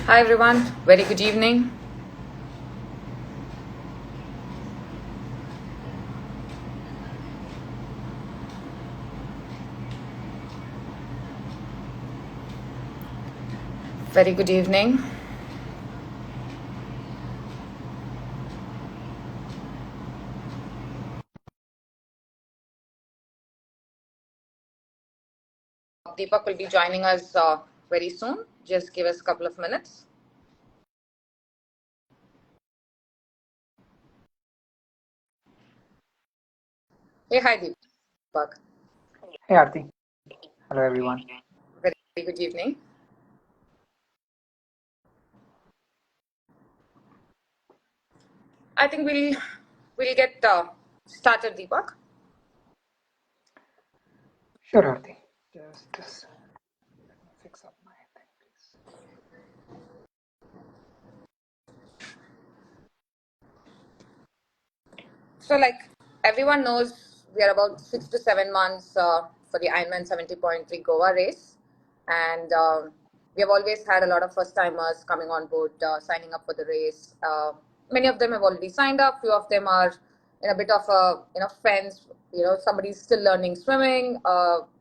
Hi everyone, very good evening. Very good evening. Deepak will be joining us very soon. Just give us a couple of minutes. Hey, hi Deepak. Hey Aarti, hello everyone. Very good evening. I think we'll get started, Deepak. Sure Aarti, just let me fix up my thing please. So, like everyone knows, we are about 6 to 7 months for the Ironman 70.3 Goa race, and we have always had a lot of first timers coming on board, signing up for the race. Many of them have already signed up. Few of them are in a bit of a friends. Somebody's still learning swimming.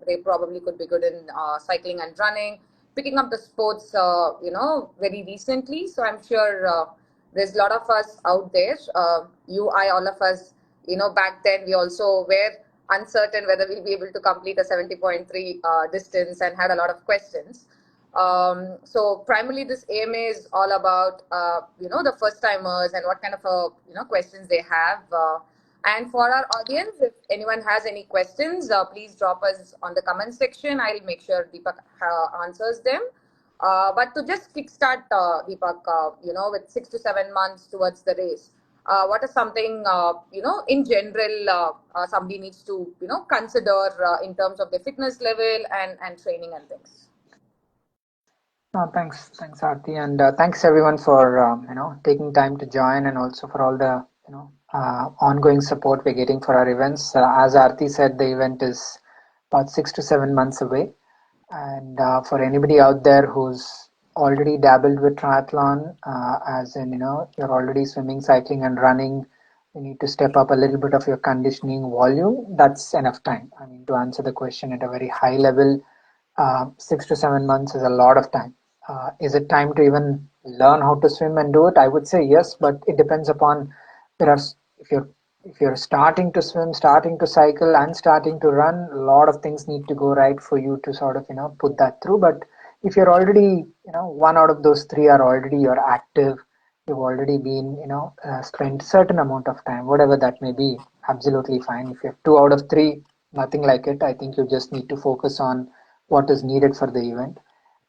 They probably could be good in cycling and running, picking up the sports. Very recently. So I'm sure. There's a lot of us out there, all of us, back then we also were uncertain whether we'll be able to complete a 70.3 distance and had a lot of questions. So primarily this AMA is all about, the first timers and what kind of, questions they have. And for our audience, if anyone has any questions, please drop us on the comment section. I'll make sure Deepak answers them. But to just kickstart, Deepak, with 6 to 7 months towards the race, what is something, in general, somebody needs to, consider in terms of their fitness level and training and things? No, thanks Aarti, and thanks everyone for taking time to join and also for all the ongoing support we're getting for our events. As Aarti said, the event is about 6 to 7 months away, and for anybody out there who's already dabbled with triathlon, as in you're already swimming, cycling, and running, you need to step up a little bit of your conditioning volume. That's enough time. I mean, to answer the question at a very high level, 6 to 7 months is a lot of time. Is it time to even learn how to swim and do it? I would say yes, but it depends upon there are if you're starting to swim, starting to cycle, and starting to run, a lot of things need to go right for you to sort of put that through. But if you're already one out of those three are already you're active, you've already been spent certain amount of time, whatever that may be, absolutely fine. If you have two out of three, nothing like it. I think you just need to focus on what is needed for the event.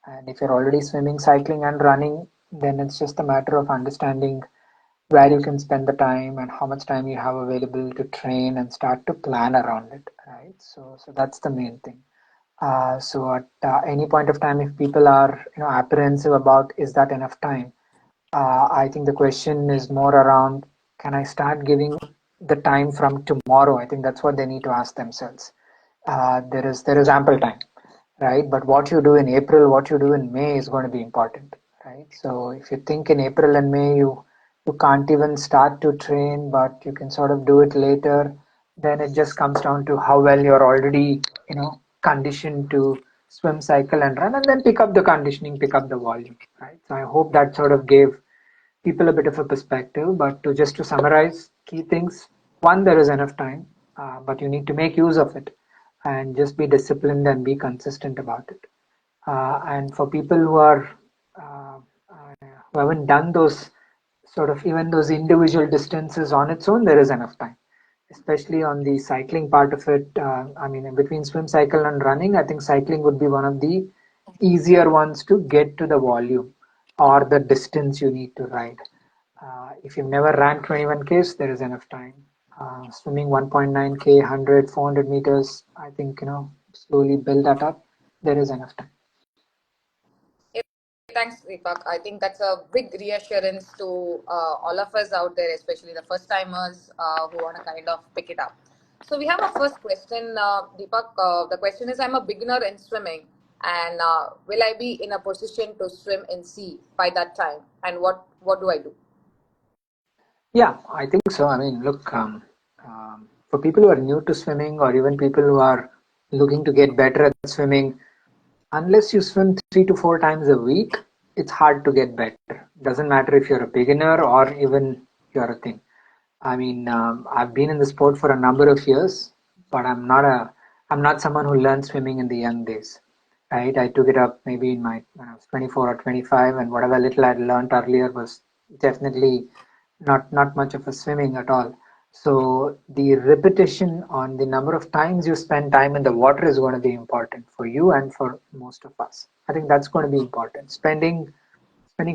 And if you're already swimming, cycling, and running, then it's just a matter of understanding where you can spend the time and how much time you have available to train and start to plan around it, right? So that's the main thing. So at any point of time, if people are apprehensive about is that enough time, I think the question is more around, can I start giving the time from tomorrow? I think that's what they need to ask themselves. There is ample time, right? But what you do in April, what you do in May is going to be important, right? So if you think in April and May you can't even start to train, but you can sort of do it later, then it just comes down to how well you're already conditioned to swim, cycle, and run, and then pick up the conditioning, pick up the volume, right? So I hope that sort of gave people a bit of a perspective. But to just to summarize key things, one, there is enough time, but you need to make use of it and just be disciplined and be consistent about it. And for people who are who haven't done those sort of even those individual distances on its own, there is enough time, especially on the cycling part of it. I mean, in between swim, cycle, and running, I think cycling would be one of the easier ones to get to the volume or the distance you need to ride. If you've never ran 21Ks, there is enough time. Swimming 1.9K, 100, 400 meters, I think, slowly build that up. There is enough time. Thanks, Deepak. I think that's a big reassurance to all of us out there, especially the first timers who want to kind of pick it up. So we have our first question, Deepak. The question is, I'm a beginner in swimming And will I be in a position to swim in sea by that time? And what do I do? Yeah, I think so. I mean, look, for people who are new to swimming or even people who are looking to get better at swimming, unless you swim 3 to 4 times a week, it's hard to get better. Doesn't matter if you're a beginner or even you're a thing. I mean, I've been in the sport for a number of years, but I'm not someone who learned swimming in the young days, right? I took it up maybe in when I was 24 or 25, and whatever little I'd learned earlier was definitely not much of a swimming at all. So the repetition on the number of times you spend time in the water is going to be important for you and for most of us. I think that's going to be important. Spending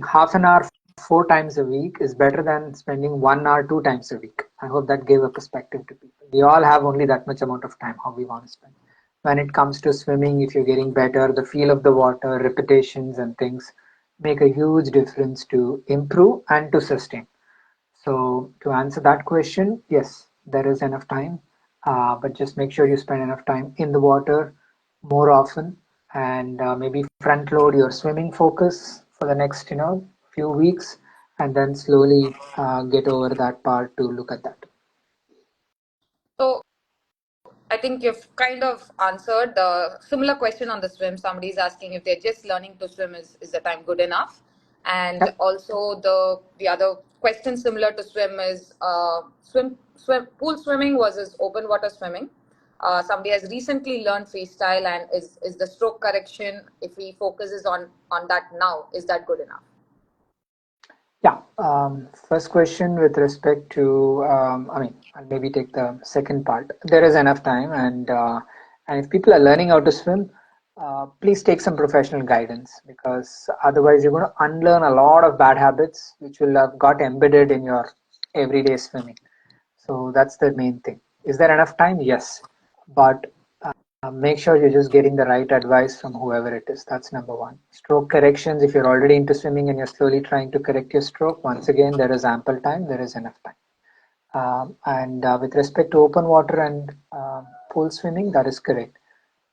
half an hour 4 times a week is better than spending 1 hour 2 times a week. I hope that gave a perspective to people. We all have only that much amount of time how we want to spend. When it comes to swimming, if you're getting better, the feel of the water, repetitions and things make a huge difference to improve and to sustain. So to answer that question, yes, there is enough time, but just make sure you spend enough time in the water more often, and maybe front load your swimming focus for the next few weeks, and then slowly get over that part to look at that. So I think you've kind of answered the similar question on the swim. Somebody is asking if they're just learning to swim, is the time good enough? And Yep. also the other question similar to swim is swim pool swimming versus open water swimming. Somebody has recently learned freestyle, and is the stroke correction, if he focuses on that now, is that good enough? Yeah. First question with respect to, I mean, I'll maybe take the second part. There is enough time, and if people are learning how to swim, please take some professional guidance, because otherwise you're going to unlearn a lot of bad habits which will have got embedded in your everyday swimming. So that's the main thing. Is there enough time? Yes, but make sure you're just getting the right advice from whoever it is. That's number one. Stroke corrections, if you're already into swimming and you're slowly trying to correct your stroke, once again, there is ample time, there is enough time. And with respect to open water and pool swimming, that is correct.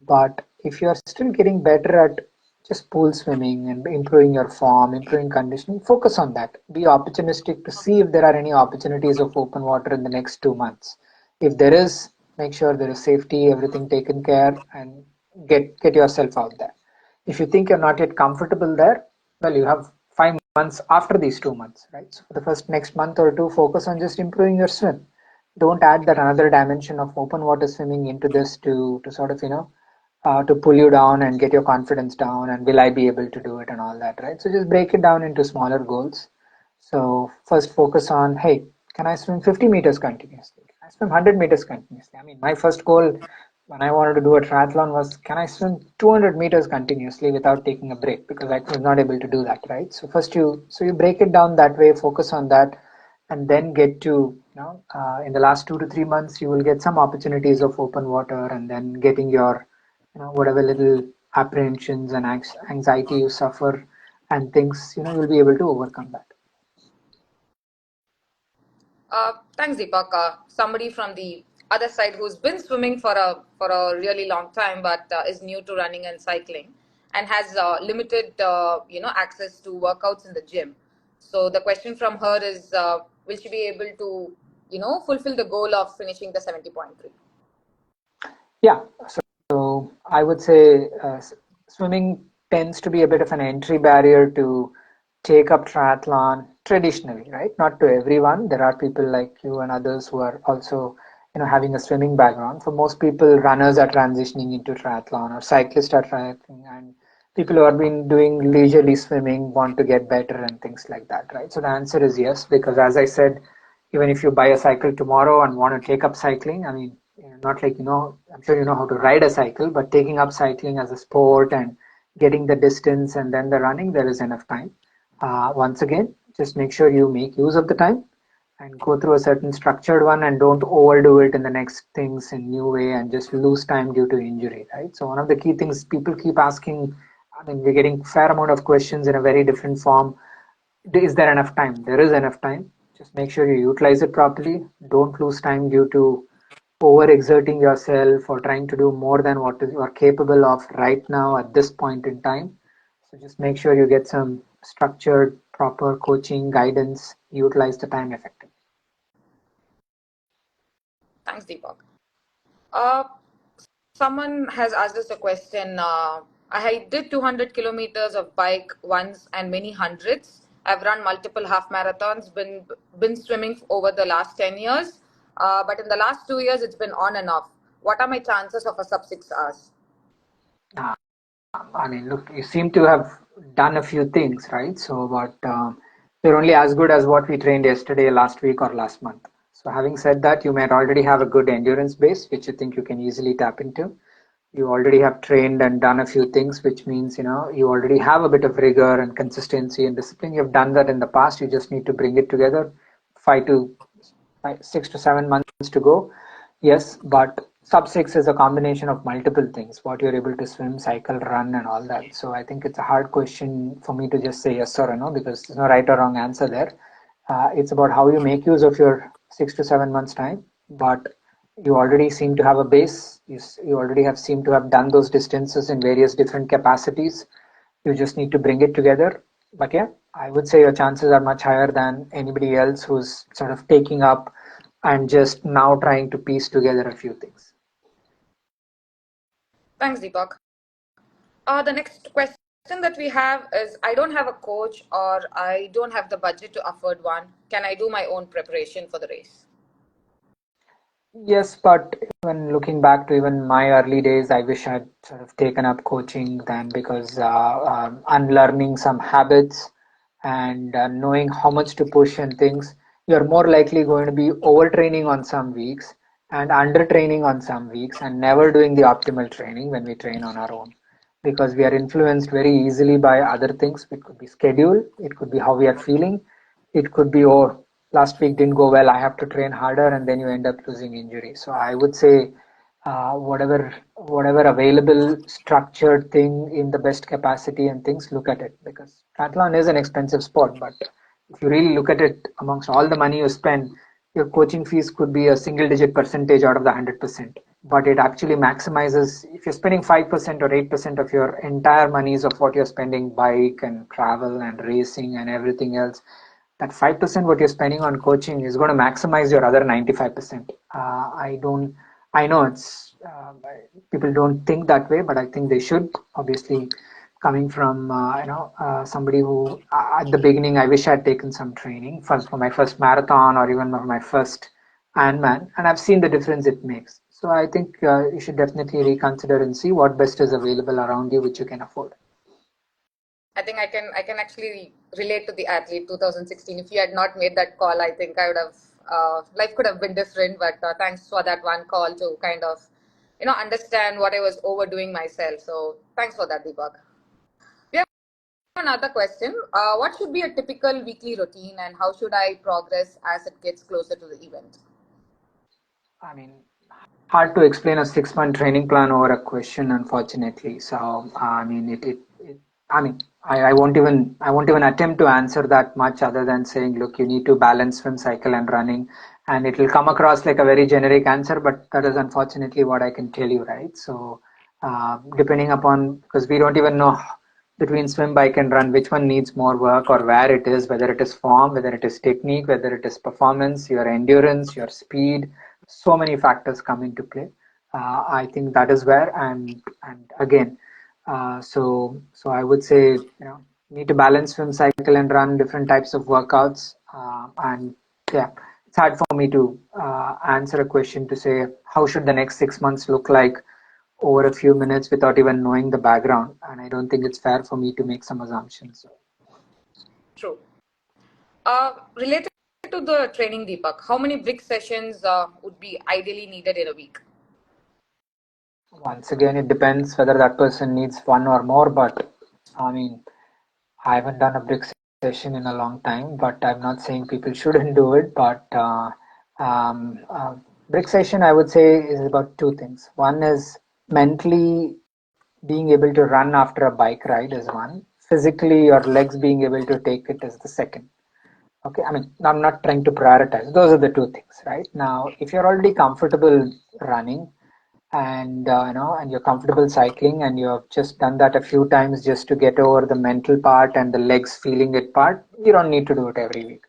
But if you're still getting better at just pool swimming and improving your form, improving conditioning, focus on that. Be opportunistic to see if there are any opportunities of open water in the next 2 months. If there is, make sure there is safety, everything taken care, and get yourself out there. If you think you're not yet comfortable there, well, you have 5 months after these 2 months, right? So for the first next month or two, focus on just improving your swim. Don't add that another dimension of open water swimming into this to sort of to pull you down and get your confidence down, and will I be able to do it and all that, right? So just break it down into smaller goals. So first focus on, hey, can I swim 50 meters continuously? Can I swim 100 meters continuously? I mean, my first goal when I wanted to do a triathlon was, can I swim 200 meters continuously without taking a break? Because I was not able to do that, right? So first you break it down that way, focus on that, and then get to, in the last 2 to 3 months, you will get some opportunities of open water, and then getting your, whatever little apprehensions and anxiety you suffer and things, you'll be able to overcome that. Thanks, Deepak. Somebody from the other side who's been swimming for a really long time, but is new to running and cycling, and has limited access to workouts in the gym. So the question from her is, will she be able to fulfill the goal of finishing the 70.3? Yeah, so I would say swimming tends to be a bit of an entry barrier to take up triathlon traditionally, right? Not to everyone. There are people like you and others who are also, having a swimming background. For most people, runners are transitioning into triathlon, or cyclists are triathlon, and people who have been doing leisurely swimming want to get better and things like that, right? So the answer is yes, because as I said, even if you buy a cycle tomorrow and want to take up cycling, I mean, not like, I'm sure you know how to ride a cycle, but taking up cycling as a sport and getting the distance and then the running, there is enough time. Once again, just make sure you make use of the time and go through a certain structured one, and don't overdo it in the next things in new way and just lose time due to injury, right? So one of the key things people keep asking, I mean, we're getting fair amount of questions in a very different form. Is there enough time? There is enough time. Just make sure you utilize it properly. Don't lose time due to overexerting yourself or trying to do more than what you are capable of right now at this point in time. So just make sure you get some structured, proper coaching, guidance, utilize the time effectively. Thanks, Deepak. Uh, Someone has asked us a question. I did 200 kilometers of bike once and many hundreds. I've run multiple half marathons, been swimming over the last 10 years, but in the last 2 years, it's been on and off. What are my chances of a sub 6 hours? Uh, I mean, look, you seem to have done a few things, right? So, but you're only as good as what we trained yesterday, last week, or last month. So, having said that, you might already have a good endurance base, which you think you can easily tap into. You already have trained and done a few things, which means you already have a bit of rigor and consistency and discipline. You've done that in the past. You just need to bring it together. 6 to 7 months to go. Yes, but sub six is a combination of multiple things. What you're able to swim, cycle, run, and all that. So I think it's a hard question for me to just say yes or no because there's no right or wrong answer there. It's about how you make use of your 6 to 7 months time. But you already seem to have a base. You already have seem to have done those distances in various different capacities. You just need to bring it together. But yeah, I would say your chances are much higher than anybody else who's sort of taking up and just now trying to piece together a few things. Thanks, Deepak. The next question that we have is I don't have a coach or I don't have the budget to afford one. Can I do my own preparation for the race? Yes, but even looking back to even my early days, I wish I'd sort of taken up coaching then because unlearning some habits and knowing how much to push and things, you're more likely going to be overtraining on some weeks and undertraining on some weeks and never doing the optimal training when we train on our own because we are influenced very easily by other things. It could be schedule, it could be how we are feeling, it could be, oh, last week didn't go well, I have to train harder, and then you end up losing injury. So I would say whatever available structured thing in the best capacity and things, look at it because triathlon is an expensive sport, but if you really look at it amongst all the money you spend, your coaching fees could be a single digit percentage out of the 100%, but it actually maximizes if you're spending 5% or 8% of your entire monies of what you're spending bike and travel and racing and everything else, that 5% what you're spending on coaching is going to maximize your other 95%. I know it's people don't think that way, but I think they should. Obviously, coming from somebody who at the beginning I wish I had taken some training first for my first marathon or even for my first Ironman, and I've seen the difference it makes. So I think you should definitely reconsider and see what best is available around you, which you can afford. I think I can actually relate to the athlete 2016. If you had not made that call, I think I would have life could have been different. But thanks for that one call to kind of understand what I was overdoing myself. So thanks for that, Deepak. We have another question. What should be a typical weekly routine, and how should I progress as it gets closer to the event? I mean, hard to explain a 6 month training plan over a question, unfortunately. So, I mean, I mean, I won't even attempt to answer that much other than saying, look, you need to balance swim, cycle, and running, and it will come across like a very generic answer, but that is unfortunately what I can tell you, right? So, depending upon because we don't even know between swim, bike, and run which one needs more work or where it is, whether it is form, whether it is technique, whether it is performance, your endurance, your speed, so many factors come into play. I think that is where and again, so I would say need to balance swim, cycle, and run different types of workouts. And yeah, it's hard for me to answer a question to say how should the next 6 months look like over a few minutes without even knowing the background. And I don't think it's fair for me to make some assumptions. True. Related to the training, Deepak, how many brick sessions would be ideally needed in a week? Once again, it depends whether that person needs one or more. But I mean, I haven't done a brick session in a long time, but I'm not saying people shouldn't do it. But um, uh, brick session, I would say, is about two things. One is mentally being able to run after a bike ride is one. Physically, your legs being able to take it is the second. Okay, I mean, I'm not trying to prioritize. Those are the two things, right? Now, if you're already comfortable running and and you're comfortable cycling and you have just done that a few times just to get over the mental part and the legs feeling it part, you don't need to do it every week.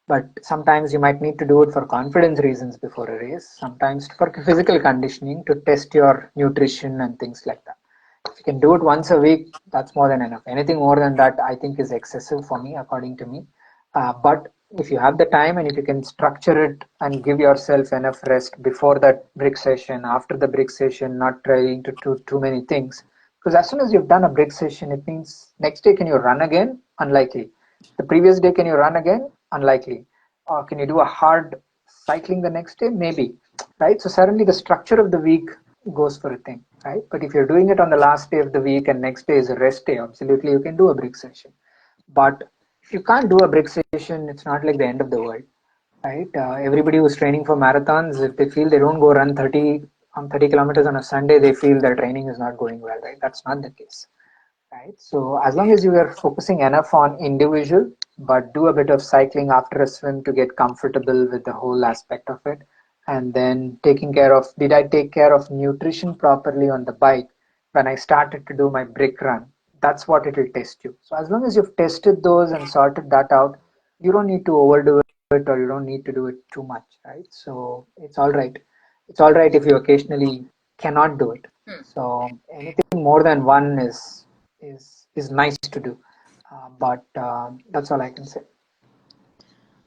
But sometimes you might need to do it for confidence reasons before a race, sometimes for physical conditioning to test your nutrition and things like that. If you can do it once a week, that's more than enough. Anything more than that, I think, is excessive for me, according to me. But if you have the time and if you can structure it and give yourself enough rest before that brick session, after the brick session, not trying to do too many things. Because as soon as you've done a brick session, it means next day can you run again? Unlikely. The previous day can you run again? Unlikely. Or can you do a hard cycling the next day? Maybe. Right? So suddenly the structure of the week goes for a thing, right? But if you're doing it on the last day of the week and next day is a rest day, absolutely you can do a brick session. But if you can't do a brick session, it's not like the end of the world, right? Everybody who's training for marathons, if they feel they don't go run 30 kilometers on a Sunday, they feel their training is not going well, right? That's not the case, right? So as long as you are focusing enough on individual, but do a bit of cycling after a swim to get comfortable with the whole aspect of it, and then taking care of, did I take care of nutrition properly on the bike when I started to do my brick run? That's what it will test you. So as long as you've tested those and sorted that out, you don't need to overdo it or you don't need to do it too much, right? So it's all right. It's all right if you occasionally cannot do it. Hmm. So anything more than one is nice to do, but that's all I can say.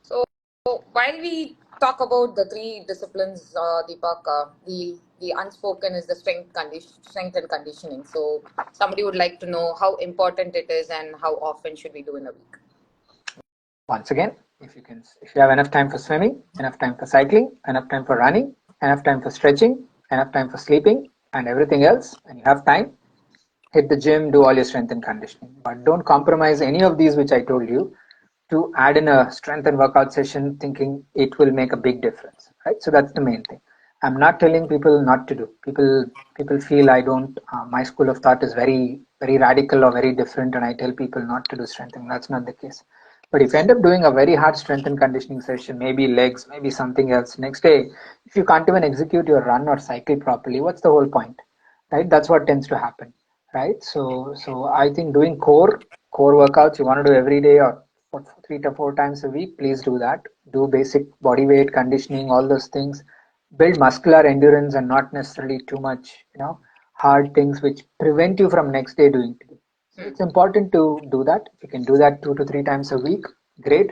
So while we talk about the three disciplines, Deepak, the unspoken is the strength and conditioning. So somebody would like to know how important it is and how often should we do in a week. Once again, if you have enough time for swimming, enough time for cycling, enough time for running, enough time for stretching, enough time for sleeping, and everything else, and you have time, hit the gym, do all your strength and conditioning. But don't compromise any of these which I told you to add in a strength and workout session thinking it will make a big difference. Right? So that's the main thing. I'm not telling people not to do. People feel I don't my school of thought is very radical or very different and I tell people not to do strengthening. That's not the case. But if you end up doing a very hard strength and conditioning session, maybe legs, maybe something else, next day, if you can't even execute your run or cycle properly, what's the whole point? Right? That's what tends to happen, right? So I think doing core workouts you want to do every day or 3 to 4 times a week, please do that. Do basic body weight conditioning, all those things. Build muscular endurance and not necessarily too much, hard things which prevent you from next day doing it. So Hmm. it's important to do that. If you can do that 2 to 3 times a week, great.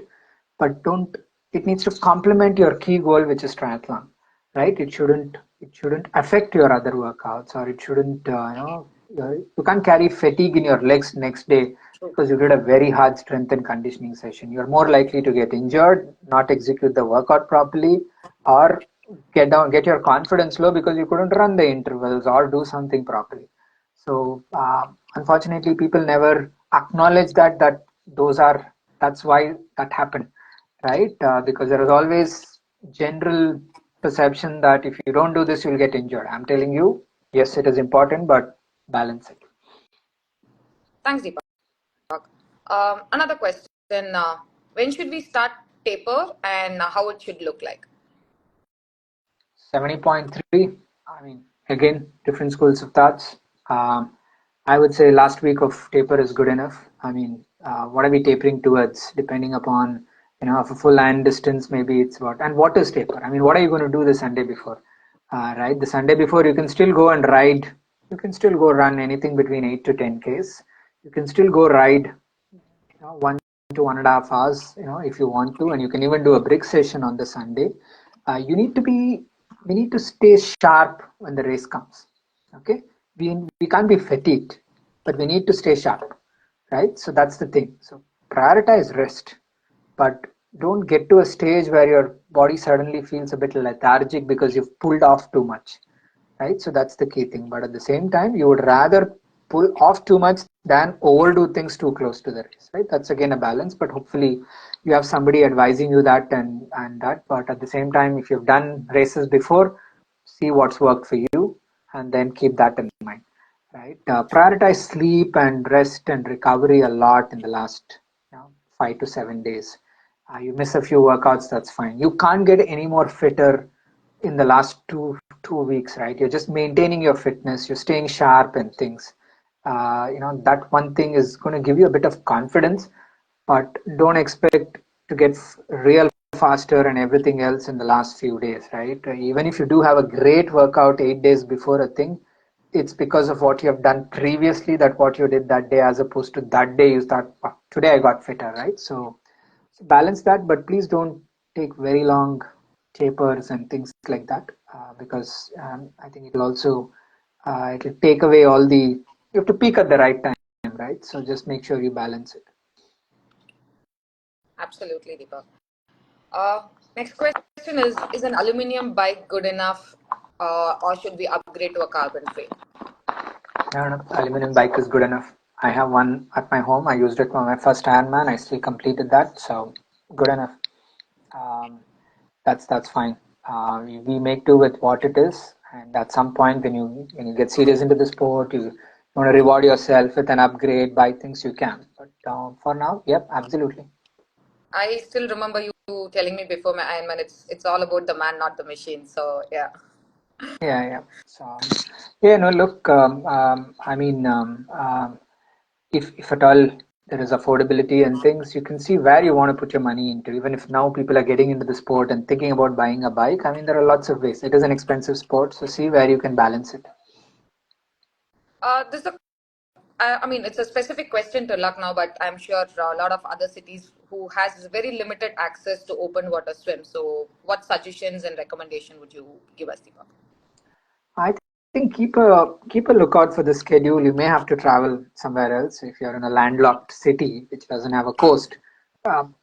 But don't. It needs to complement your key goal, which is triathlon, right? It shouldn't affect your other workouts, or it shouldn't. You can't carry fatigue in your legs next day True. because you did a very hard strength and conditioning session. You're more likely to get injured, not execute the workout properly, or get your confidence low because you couldn't run the intervals or do something properly. So unfortunately, people never acknowledge that that's why that happened, right? Because there is always general perception that if you don't do this, you'll get injured. I'm telling you, yes, it is important, but balance it. Thanks, Deepak. Another question: when should we start taper and how it should look like? 70.3. I mean, again, different schools of thoughts. Um, I would say last week of taper is good enough. I mean, what are we tapering towards? Depending upon, if a full land distance, maybe it's what. And what is taper? I mean, what are you going to do the Sunday before? Right? The Sunday before, you can still go and ride. You can still go run anything between 8 to 10 Ks. You can still go ride, 1 to 1.5 hours, if you want to, and you can even do a brick session on the Sunday. You need to be, we need to stay sharp when the race comes. Okay, we can't be fatigued, but we need to stay sharp, right? So that's the thing. So prioritize rest, but don't get to a stage where your body suddenly feels a bit lethargic because you've pulled off too much, right? So that's the key thing. But at the same time, you would rather pull off too much than overdo things too close to the race, right? That's again a balance, but hopefully you have somebody advising you that and that. But at the same time, if you've done races before, see what's worked for you and then keep that in mind, right? Prioritize sleep and rest and recovery a lot in the last 5 to 7 days. You miss a few workouts, that's fine. You can't get any more fitter in the last two weeks, right? You're just maintaining your fitness, you're staying sharp and things. That one thing is going to give you a bit of confidence, but don't expect to get real faster and everything else in the last few days, right? Even if you do have a great workout 8 days before a thing, it's because of what you have done previously, that what you did that day, as opposed to that day you start, "Wow, today I got fitter," right? So balance that, but please don't take very long tapers and things like that, because I think it'll also it'll take away all the. You have to peak at the right time, right? So just make sure you balance it. Absolutely, Deepak. Next question is an aluminum bike good enough, or should we upgrade to a carbon frame? No, no, aluminum bike is good enough. I have one at my home. I used it for my first Ironman. I still completed that, so good enough. Um, that's fine. We make do with what it is, and at some point when you get serious into the sport, you want to reward yourself with an upgrade, buy things you can. But for now, yep, absolutely. I still remember you telling me before my Ironman, it's all about the man, not the machine. So yeah. Yeah, yeah. So yeah, no, look, I mean, if at all there is affordability and things, you can see where you want to put your money into. Even if now people are getting into the sport and thinking about buying a bike, I mean, there are lots of ways. It is an expensive sport, so see where you can balance it. This is I mean, it's a specific question to Lucknow, but I'm sure a lot of other cities who has very limited access to open water swim. So, what suggestions and recommendation would you give us, Deepak? I think keep a lookout for the schedule. You may have to travel somewhere else if you're in a landlocked city which doesn't have a coast. Um,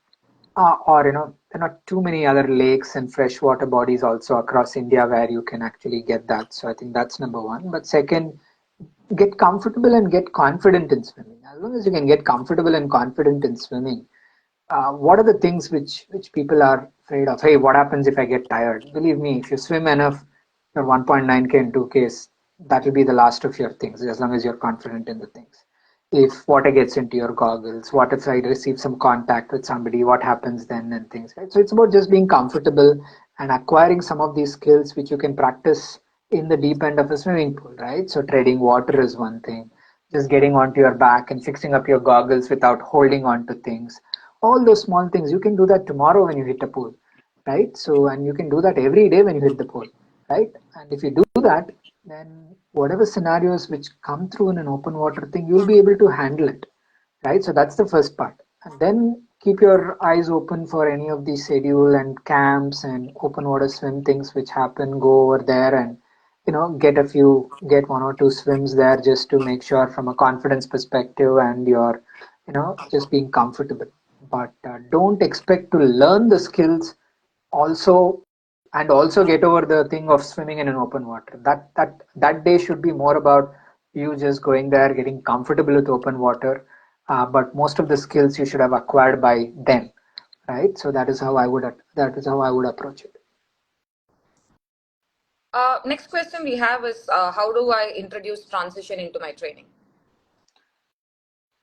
or there are not too many other lakes and freshwater bodies also across India where you can actually get that. So I think that's number one. But second, get comfortable and get confident in swimming. As long as you can get comfortable and confident in swimming, what are the things which people are afraid of? Hey, what happens if I get tired? Believe me, if you swim enough, your 1.9K and 2Ks, that will be the last of your things, as long as you're confident in the things. If water gets into your goggles, what if I receive some contact with somebody, what happens then, and things, right? So it's about just being comfortable and acquiring some of these skills which you can practice in the deep end of a swimming pool, right? So treading water is one thing, just getting onto your back and fixing up your goggles without holding on to things. All those small things, you can do that tomorrow when you hit a pool, right? So, and you can do that every day when you hit the pool, right? And if you do that, then whatever scenarios which come through in an open water thing, you'll be able to handle it, right? So that's the first part. And then keep your eyes open for any of these schedule and camps and open water swim things which happen. Go over there and get one or two swims there, just to make sure from a confidence perspective and your just being comfortable. But don't expect to learn the skills also, and also get over the thing of swimming in an open water. That day should be more about you just going there, getting comfortable with open water. But most of the skills you should have acquired by then, right? So that is how I would approach it. Next question we have is how do I introduce transition into my training?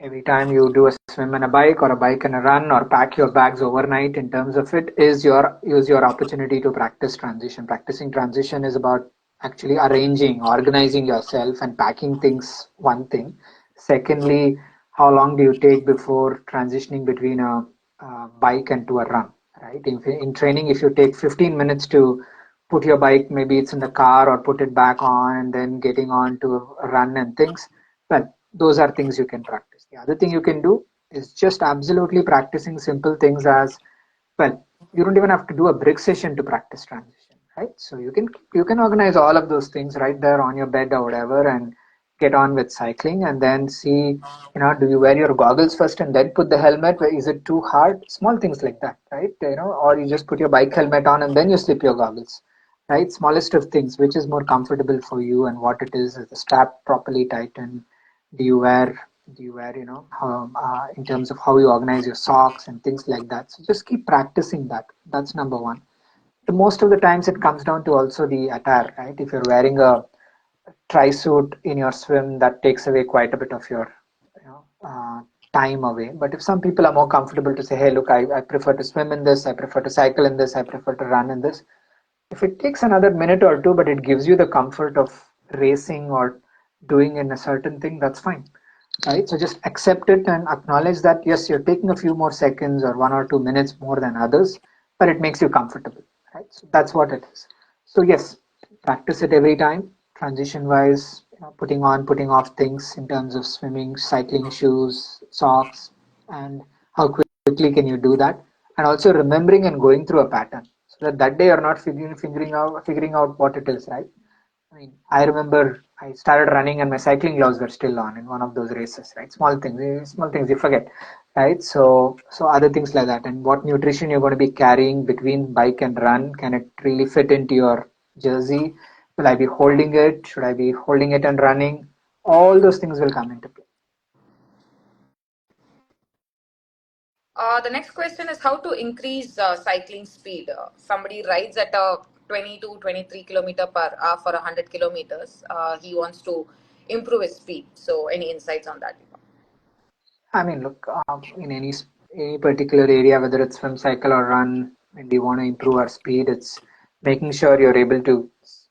Every time you do a swim and a bike, or a bike and a run, or pack your bags overnight, in terms of it is your use your opportunity to practice transition. Practicing transition is about actually arranging, organizing yourself and packing things, one thing. Secondly, how long do you take before transitioning between a bike and to a run, right? In training, if you take 15 minutes to put your bike, maybe it's in the car, or put it back on and then getting on to a run and things, well, those are things you can practice. The other thing you can do is just absolutely practicing simple things as well. You don't even have to do a brick session to practice transition, right? So you can organize all of those things right there on your bed or whatever, and get on with cycling, and then see, do you wear your goggles first and then put the helmet? Is it too hard? Small things like that, right? Or you just put your bike helmet on and then you slip your goggles, right? Smallest of things, which is more comfortable for you, and what it is the strap properly tightened. Do you wear in terms of how you organize your socks and things like that. So just keep practicing that. That's number one. The most of the times it comes down to also the attire, right? If you're wearing a tri suit in your swim, that takes away quite a bit of your time away. But if some people are more comfortable to say, hey, look, I prefer to swim in this, I prefer to cycle in this, I prefer to run in this. If it takes another minute or two, but it gives you the comfort of racing or doing in a certain thing, that's fine. Right? So just accept it and acknowledge that yes, you're taking a few more seconds or 1 or 2 minutes more than others, but it makes you comfortable. Right? So that's what it is. So yes, practice it every time, transition wise, putting on, putting off things in terms of swimming, cycling shoes, socks, and how quickly can you do that, and also remembering and going through a pattern so that that day you're not figuring out what it is, right? I mean, I remember I started running and my cycling gloves were still on in one of those races, right? Small things you forget, right? So other things like that, and what nutrition you're going to be carrying between bike and run, can it really fit into your jersey? Will I be holding it? Should I be holding it and running? All those things will come into play. The next question is how to increase cycling speed. Somebody rides at a 20 to 23 km per hour for 100 kilometers. He wants to improve his speed. So, any insights on that? I mean, look, in any particular area, whether it's swim, cycle, or run, when we want to improve our speed, it's making sure you're able to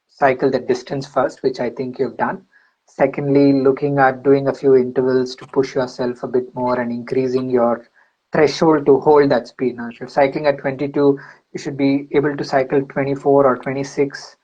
cycle the distance first, which I think you've done. Secondly, looking at doing a few intervals to push yourself a bit more and increasing your threshold to hold that speed. Now, if you're cycling at 22, you should be able to cycle 24 or 26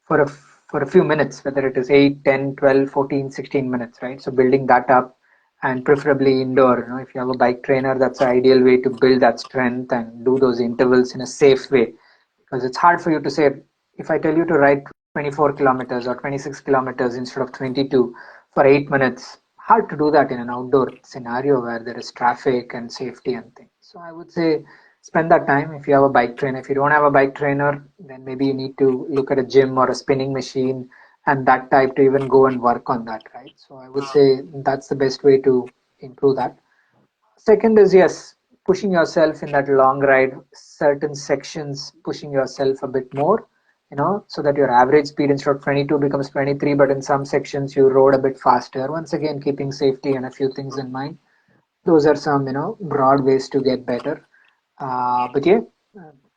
for a few minutes, whether it is 8, 10, 12, 14, 16 minutes, right? So building that up, and preferably indoor. If you have a bike trainer, that's the ideal way to build that strength and do those intervals in a safe way. Because it's hard for you to say, if I tell you to ride 24 kilometers or 26 kilometers instead of 22 for 8 minutes, hard to do that in an outdoor scenario where there is traffic and safety and things. So I would say spend that time if you have a bike trainer. If you don't have a bike trainer, then maybe you need to look at a gym or a spinning machine and that type to even go and work on that, right? So I would say that's the best way to improve that. Second is yes, pushing yourself in that long ride, certain sections, pushing yourself a bit more, so that your average speed instead of 22 becomes 23, but in some sections you rode a bit faster. Once again, keeping safety and a few things in mind. Those are some, broad ways to get better. But yeah,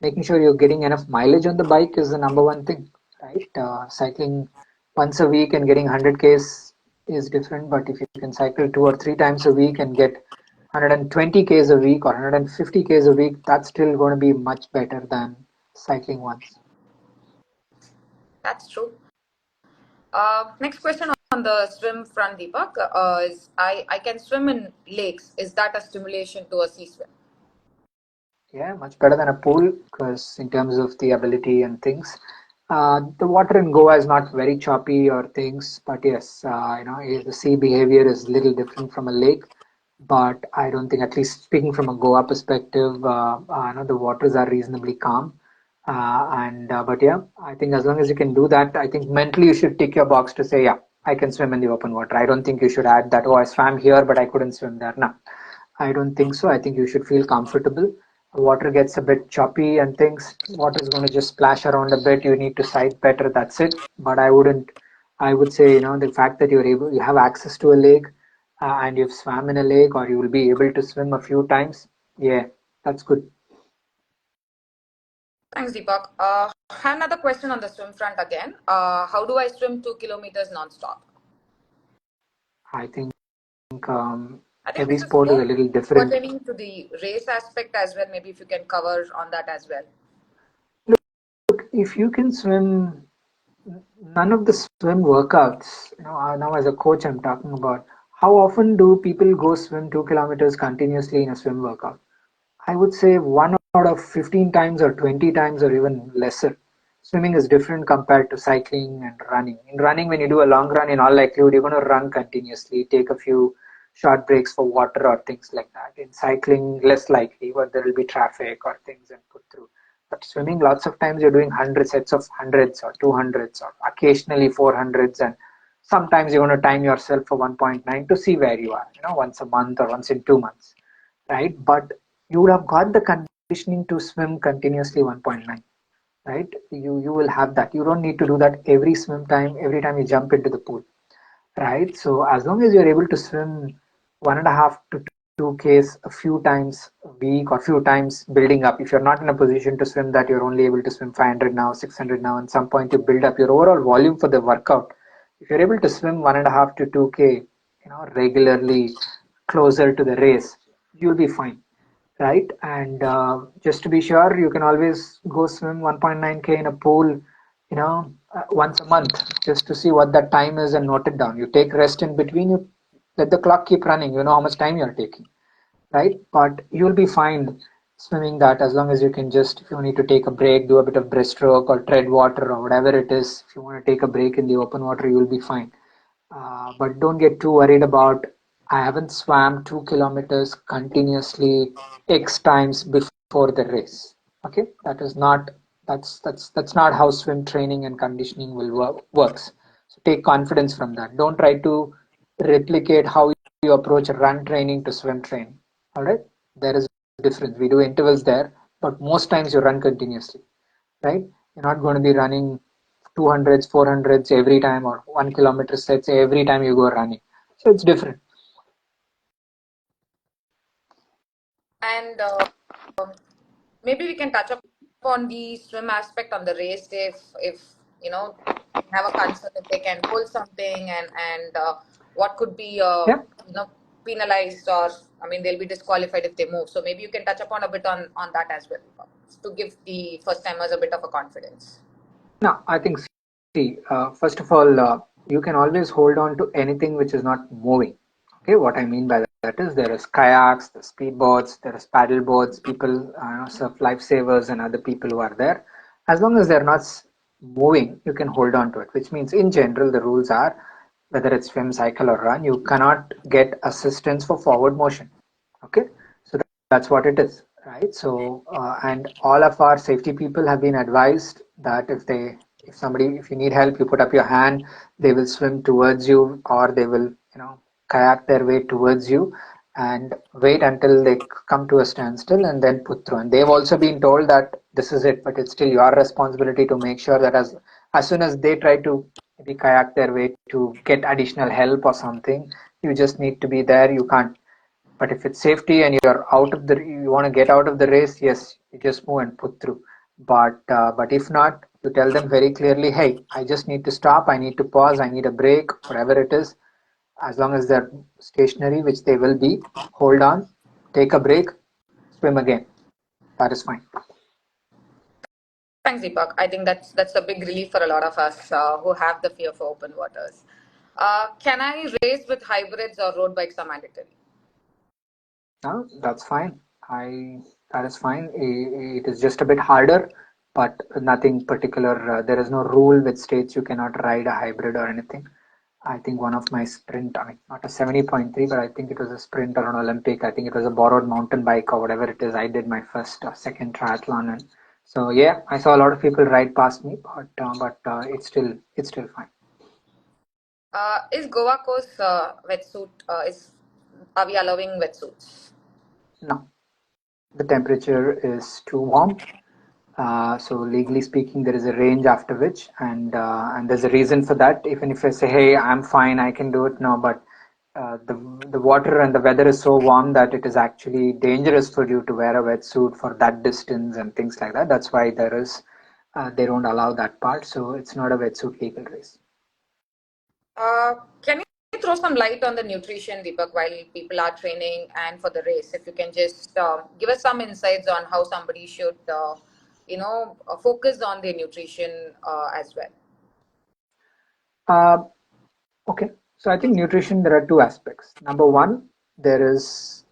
making sure you're getting enough mileage on the bike is the number one thing, right? Cycling once a week and getting 100 k's is different, but if you can cycle 2 or 3 times a week and get 120 k's a week or 150 k's a week, that's still going to be much better than cycling once. That's true. Next question on the swim front, Deepak, is I can swim in lakes. Is that a stimulation to a sea swim? Yeah, much better than a pool because in terms of the ability and things, the water in Goa is not very choppy or things, but yes, the sea behavior is a little different from a lake. But I don't think, at least speaking from a Goa perspective, the waters are reasonably calm. And but yeah, I think as long as you can do that, I think mentally you should tick your box to say, yeah, I can swim in the open water. I don't think you should add that, oh, I swam here, but I couldn't swim there. No, I don't think so. I think you should feel comfortable. Water gets a bit choppy and things. Water is going to just splash around a bit. You need to sight better. That's it. But I wouldn't. I would say, the fact that you have access to a lake, and you've swam in a lake, or you will be able to swim a few times. Yeah, that's good. Thanks, Deepak. Another question on the swim front again. How do I swim 2 kilometers nonstop? I think I think every this is sport is a more little different. pertaining to the race aspect as well. Maybe if you can cover on that as well. Look, if you can swim, none of the swim workouts, now as a coach, I'm talking about how often do people go swim 2 kilometers continuously in a swim workout? I would say 1 out of 15 times or 20 times or even lesser. Swimming is different compared to cycling and running. In running, when you do a long run, in all likelihood, you're going to run continuously, take a few short breaks for water or things like that. In cycling, less likely, but there will be traffic or things and put through. But swimming, lots of times you're doing 100 sets of hundreds or 200s or occasionally 400s, and sometimes you're going to time yourself for 1.9 to see where you are, once a month or once in 2 months, right? But you would have got the conditioning to swim continuously 1.9, right? You will have that. You don't need to do that every swim time, every time you jump into the pool, right? So as long as you're able to swim 1.5 to 2Ks a few times a week or few times building up. If you're not in a position to swim that, you're only able to swim 500 now, 600 now, and some point you build up your overall volume for the workout. If you're able to swim 1.5 to 2K, regularly closer to the race, you'll be fine, right? And just to be sure, you can always go swim 1.9K in a pool, once a month, just to see what that time is and note it down. You take rest in between, you let the clock keep running, you know how much time you're taking, right? But you'll be fine swimming that, as long as you can just, if you need to take a break, do a bit of breaststroke or tread water or whatever it is. If you want to take a break in the open water, you'll be fine. But don't get too worried about, I haven't swam 2 kilometers continuously X times before the race. Okay, that's not how swim training and conditioning will works. So take confidence from that. Don't try to replicate how you approach run training to swim training. All right, there is a difference. We do intervals there, but most times you run continuously, right? You're not going to be running 200s, 400s every time, or 1 kilometer sets every time you go running. So it's different. And maybe we can touch upon the swim aspect on the race day if you know they have a concern if they can pull something and what could be Yeah. you know penalized, or I mean they'll be disqualified if they move. So maybe you can touch upon a bit on that as well to give the first timers a bit of a confidence. No, I think, see, first of all, you can always hold on to anything which is not moving. Okay, what I mean by that is there is kayaks, the speedboats, there is paddle boats, people, surf lifesavers, and other people who are there. As long as they're not moving, you can hold on to it. Which means, in general, the rules are, whether it's swim, cycle, or run, you cannot get assistance for forward motion. Okay, so that's what it is, right? So and all of our safety people have been advised that if you need help, you put up your hand, they will swim towards you, or they will, kayak their way towards you and wait until they come to a standstill and then put through. And they've also been told that this is it, but it's still your responsibility to make sure that as soon as they try to maybe kayak their way to get additional help or something, you just need to be there. You can't, but if it's safety and you want to get out of the race, yes, you just move and put through. But if not, you tell them very clearly, hey, I just need to stop, I need to pause, I need a break, whatever it is. As long as they're stationary, which they will be, hold on, take a break, swim again. That is fine. Thanks, Deepak. I think that's a big relief for a lot of us who have the fear for open waters. Can I race with hybrids or road bikes are mandatory? No, that's fine. I That is fine. It is just a bit harder, but nothing particular. There is no rule which states you cannot ride a hybrid or anything. I think one of my sprint, I mean, not a 70.3, but I think it was a sprint or an Olympic. I think it was a borrowed mountain bike or whatever it is. I did my first or second triathlon, and so yeah, I saw a lot of people ride past me, but it's still fine. Is Goa Coast wetsuit is are we allowing wetsuits? No, the temperature is too warm. So legally speaking, there is a range after which, and there's a reason for that. Even if I say, hey, I'm fine, I can do it now, but the water and the weather is so warm that it is actually dangerous for you to wear a wetsuit for that distance and things like that. That's why they don't allow that part. So it's not a wetsuit legal race. Can you throw some light on the nutrition, Deepak, while people are training and for the race? If you can just give us some insights on how somebody should, focus on their nutrition as well. Uh, Okay, so I think nutrition, there are two aspects. Number one, there is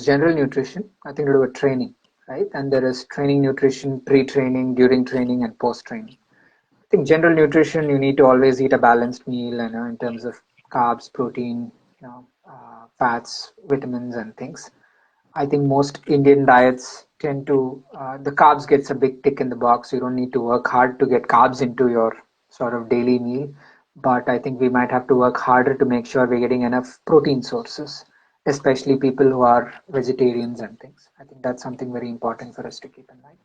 general nutrition, nothing to do with training, right? And there is training nutrition, pre-training, during training, and post-training. I think general nutrition, you need to always eat a balanced meal, in terms of carbs, protein, fats, vitamins, and things. I think most Indian diets tend to, the carbs gets a big tick in the box. You don't need to work hard to get carbs into your sort of daily meal. But I think we might have to work harder to make sure we're getting enough protein sources, especially people who are vegetarians and things. I think that's something very important for us to keep in mind.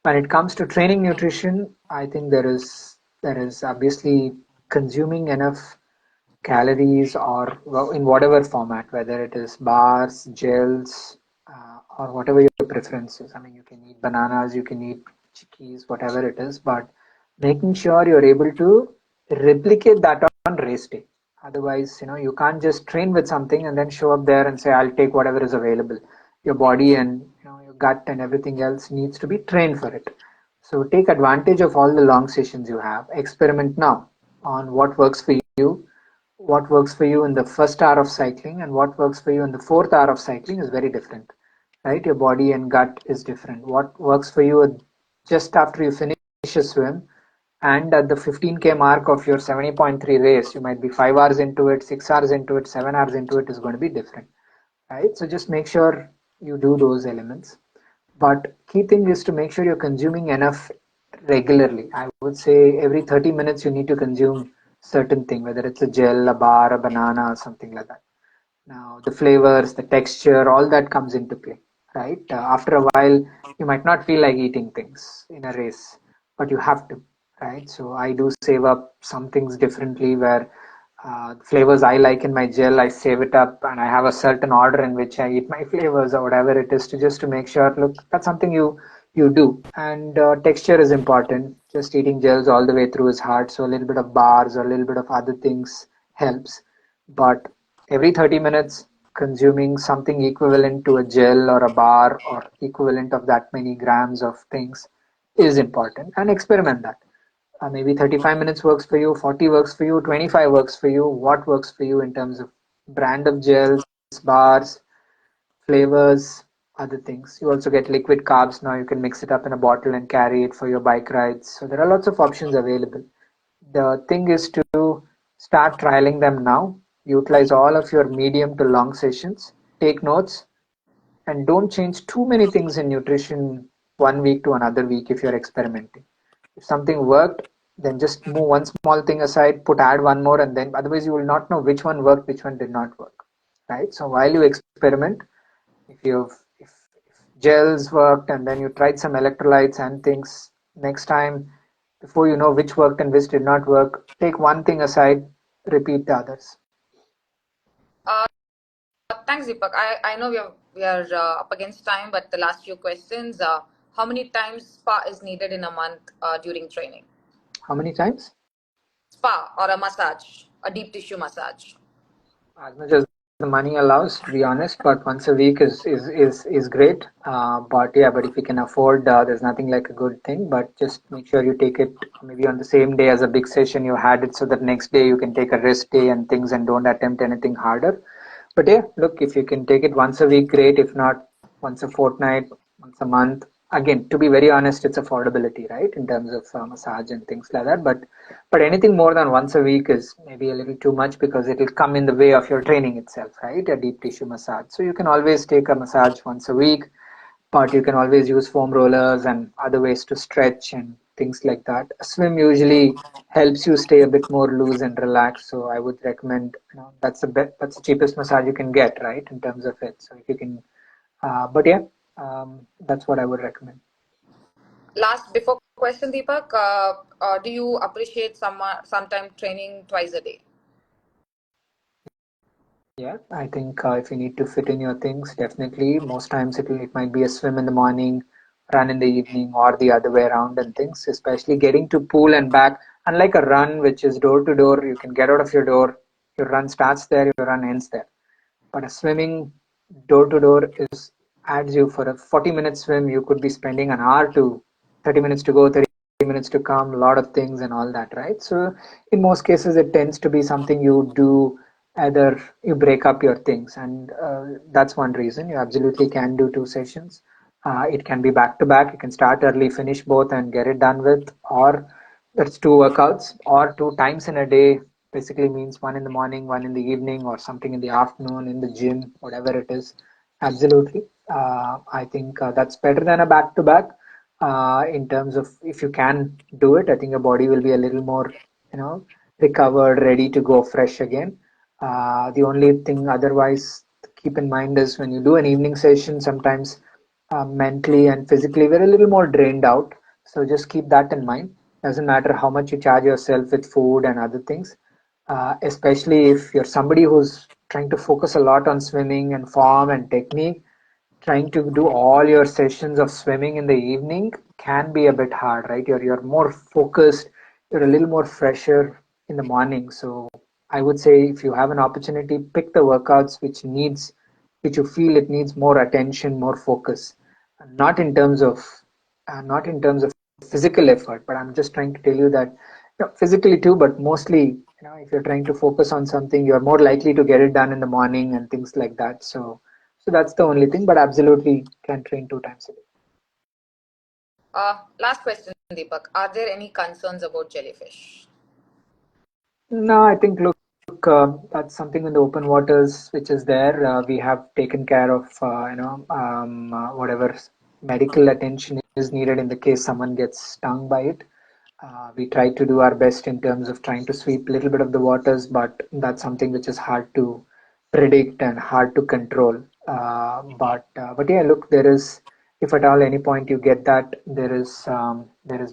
When it comes to training nutrition, I think there is obviously consuming enough calories or well, in whatever format, whether it is bars, gels, or whatever your preference is. I mean, you can eat bananas, you can eat chickies, whatever it is, but making sure you're able to replicate that on race day. Otherwise, you can't just train with something and then show up there and say, I'll take whatever is available. Your body and your gut and everything else needs to be trained for it. So take advantage of all the long sessions you have. Experiment now on what works for you. What works for you in the first hour of cycling and what works for you in the fourth hour of cycling is very different, right? Your body and gut is different. What works for you just after you finish a swim and at the 15K mark of your 70.3 race, you might be 5 hours into it, 6 hours into it, 7 hours into it is going to be different, right? So just make sure you do those elements. But key thing is to make sure you're consuming enough regularly. I would say every 30 minutes you need to consume certain thing, whether it's a gel, a bar, a banana, or something like that. Now, the flavors, the texture, all that comes into play, right? After a while, you might not feel like eating things in a race, but you have to, right? So I do save up some things differently where flavors I like in my gel, I save it up and I have a certain order in which I eat my flavors or whatever it is to just to make sure, look, that's something you do. And texture is important. Just eating gels all the way through is hard. So a little bit of bars or a little bit of other things helps. But every 30 minutes, consuming something equivalent to a gel or a bar or equivalent of that many grams of things is important and experiment that. Maybe 35 minutes works for you, 40 works for you, 25 works for you. What works for you in terms of brand of gels, bars, flavors, other things. You also get liquid carbs now. You can mix it up in a bottle and carry it for your bike rides. So there are lots of options available. The thing is to start trialing them now. Utilize all of your medium to long sessions. Take notes and don't change too many things in nutrition 1 week to another week if you're experimenting. If something worked, then just move one small thing aside, add one more, and then otherwise you will not know which one worked, which one did not work. Right? So while you experiment, if gels worked and then you tried some electrolytes and things, next time before you know which worked and which did not work, take one thing aside, repeat the others. Thanks, Deepak. I know we are up against time, but the last few questions. How many times spa is needed in a month during training? How many times? Spa or a massage, a deep tissue massage. As much as the money allows, to be honest, but once a week is great. But if you can afford, there's nothing like a good thing. But just make sure you take it maybe on the same day as a big session you had it, so that next day you can take a rest day and things and don't attempt anything harder. But yeah, look, if you can take it once a week, great. If not, once a fortnight, once a month. Again, to be very honest, it's affordability, right, in terms of massage and things like that. But anything more than once a week is maybe a little too much because it will come in the way of your training itself, right? A deep tissue massage. So you can always take a massage once a week, but you can always use foam rollers and other ways to stretch and things like that. A swim usually helps you stay a bit more loose and relaxed. So I would recommend, that's the cheapest massage you can get, right, in terms of it. So if you can, but yeah, that's what I would recommend. Last before question, Deepak, do you appreciate sometime training twice a day? Yeah, I think if you need to fit in your things, definitely. Most times it might be a swim in the morning, run in the evening, or the other way around and things. Especially getting to pool and back. Unlike a run, which is door to door, you can get out of your door. Your run starts there, your run ends there. But a swimming door to door is adds you for a 40-minute swim. You could be spending an hour to 30 minutes to go, 30 minutes to come, a lot of things and all that, right? So in most cases, it tends to be something you do either you break up your things, and that's one reason you absolutely can do 2 sessions. It can be back to back. You can start early, finish both, and get it done with, or that's 2 workouts or 2 times in a day. Basically means one in the morning, one in the evening, or something in the afternoon in the gym, whatever it is. Absolutely. I think that's better than a back to back. In terms of if you can do it, I think your body will be a little more, recovered, ready to go fresh again. The only thing otherwise to keep in mind is when you do an evening session, sometimes mentally and physically we're a little more drained out. So just keep that in mind. Doesn't matter how much you charge yourself with food and other things. especially if you're somebody who's trying to focus a lot on swimming and form and technique. Trying to do all your sessions of swimming in the evening can be a bit hard, right? You're more focused, you're a little more fresher in the morning. So I would say if you have an opportunity, pick the workouts which you feel it needs more attention, more focus. Not in terms of not in terms of physical effort, but I'm just trying to tell you that physically too, but mostly if you're trying to focus on something, you're more likely to get it done in the morning and things like that. So that's the only thing, but absolutely can train 2 times a day. Last question, Deepak. Are there any concerns about jellyfish? No, I think look, that's something in the open waters which is there. We have taken care of whatever medical attention is needed in the case someone gets stung by it. We try to do our best in terms of trying to sweep a little bit of the waters, but that's something which is hard to predict and hard to control. But yeah, look, there is, if at all any point you get that, there is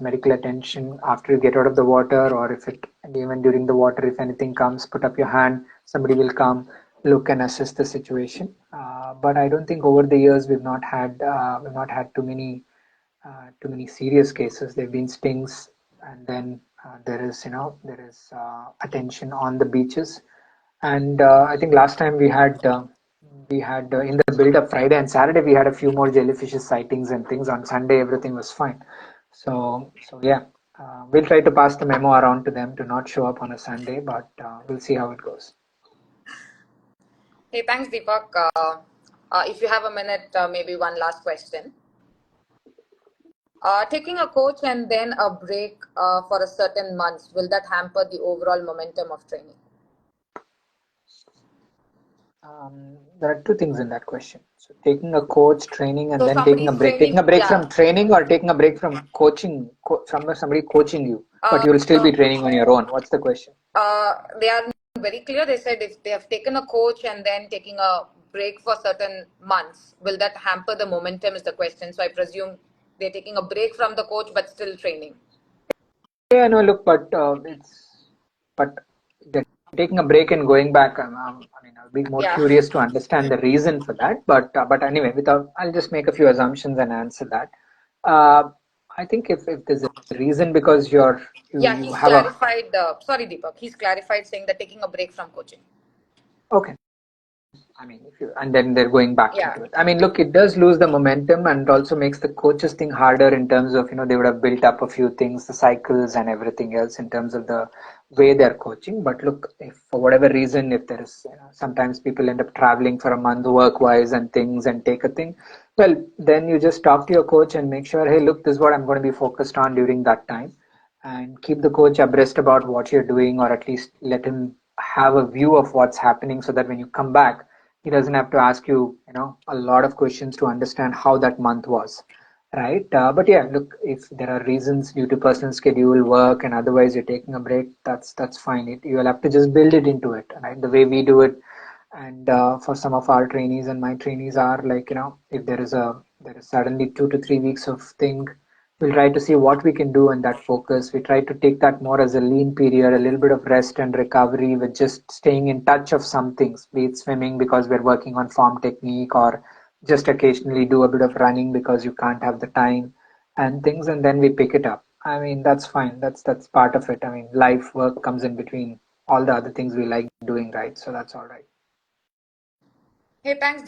medical attention after you get out of the water, or if it even during the water, if anything comes, put up your hand, somebody will come, look and assess the situation. But I don't think over the years we've not had too many serious cases. There've been stings, and then there is attention on the beaches. And I think last time we had in the build up Friday and Saturday we had a few more jellyfish sightings and things. On Sunday everything was fine. So yeah, we'll try to pass the memo around to them to not show up on a Sunday, but we'll see how it goes. Hey, thanks, Deepak. If you have a minute, maybe one last question. Taking a coach and then a break for a certain months, will that hamper the overall momentum of training? There are two things in that question. So taking a coach, training, and So then taking a somebody's break. Taking a training, break yeah. from training or taking a break from coaching, from somebody coaching you, but you will still be training on your own. What's the question? They are very clear. They said if they have taken a coach and then taking a break for certain months, will that hamper the momentum is the question. So I presume they're taking a break from the coach but still training. Yeah, no, look, but they're taking a break and going back. I mean, I'll be more Yeah. curious to understand the reason for that. But anyway, I'll just make a few assumptions and answer that. Uh, I think if there's a reason because Yeah, you he's have a clarified. Sorry, Deepak. He's clarified saying that taking a break from coaching. okay. I mean, if you and then they're going back Yeah. into it. I mean, look, it does lose the momentum and also makes the coaches thing harder in terms of, they would have built up a few things, the cycles and everything else in terms of the way they're coaching. But look, if for whatever reason, if there is, sometimes people end up traveling for a month work wise and things and take a thing, well, then you just talk to your coach and make sure, hey, look, this is what I'm going to be focused on during that time, and keep the coach abreast about what you're doing, or at least let him have a view of what's happening so that when you come back he doesn't have to ask you a lot of questions to understand how that month was, right? But yeah, look, if there are reasons due to personal schedule work and otherwise you're taking a break, that's fine. You will have to just build it into it, right? The way we do it. And for some of our trainees and my trainees are like, if there is suddenly 2 to 3 weeks of thing, we'll try to see what we can do in that focus. We try to take that more as a lean period, a little bit of rest and recovery with just staying in touch of some things, be it swimming because we're working on form technique, or just occasionally do a bit of running because you can't have the time and things, and then we pick it up. I mean, that's fine. That's part of it. I mean, life work comes in between all the other things we like doing, right? So that's all right. Hey, thanks,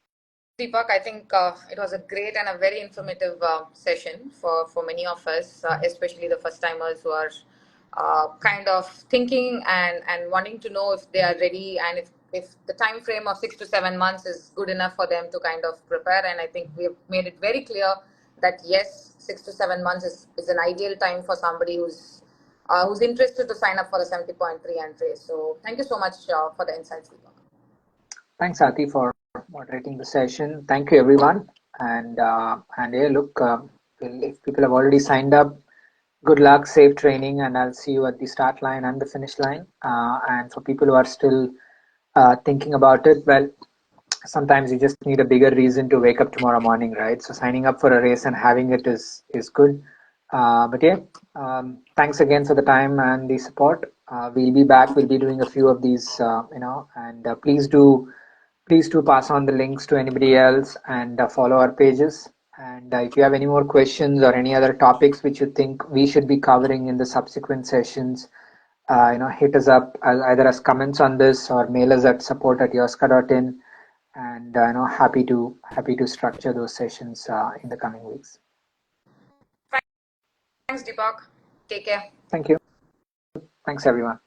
Deepak. I think it was a great and a very informative session for many of us, especially the first timers who are kind of thinking and wanting to know if they are ready, and if the time frame of 6 to 7 months is good enough for them to kind of prepare. And I think we've made it very clear that yes, 6 to 7 months is an ideal time for somebody who's interested to sign up for a 70.3 and race. So thank you so much for the insights, Deepak. Thanks, Ati, for moderating the session. Thank you, everyone. And yeah, look, if people have already signed up, good luck, safe training, and I'll see you at the start line and the finish line. And for people who are still thinking about it, well, sometimes you just need a bigger reason to wake up tomorrow morning, right? So signing up for a race and having it is good. But yeah, thanks again for the time and the support. we'll be back. We'll be doing a few of these, and please do pass on the links to anybody else and follow our pages. And if you have any more questions or any other topics which you think we should be covering in the subsequent sessions, hit us up either as comments on this or mail us at support@yoska.in, and happy to structure those sessions in the coming weeks. Thanks, Deepak. Take care. Thank you. Thanks, everyone.